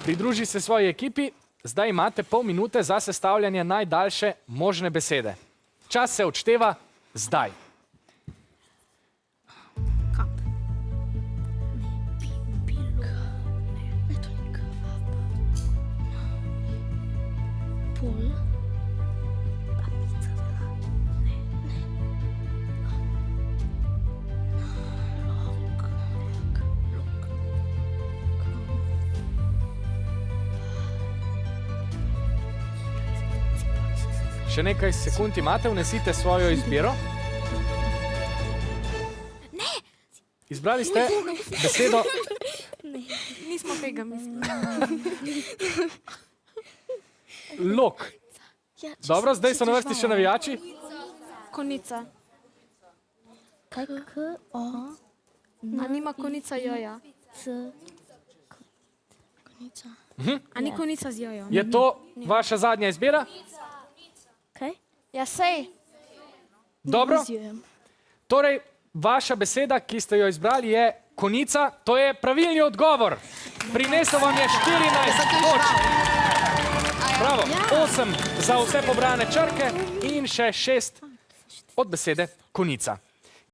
Pridruži se svoji ekipi. Zdaj imate pol minute za sestavljanje najdaljše možne besede. Čas se odšteva zdaj. Kap. Ne, to ni kap. Pol. Še nekaj sekund imate, vnesite svojo izbiro. Ne! Izbrali ste besedo. Nismo tega mislili. Lok. Dobro, zdaj so na vrsti še navijači. Konica. Kaj K-O? A nima konica joja? Konica. A ni konica z jojo? Je to vaša zadnja izbira? Kaj? Ja, sej. Dobro. Torej, vaša beseda, ki ste jo izbrali, je konica. To je pravilni odgovor. Prinesel vam je 14 točk. Bravo. 8 za vse pobrane črke in še 6 od besede konica.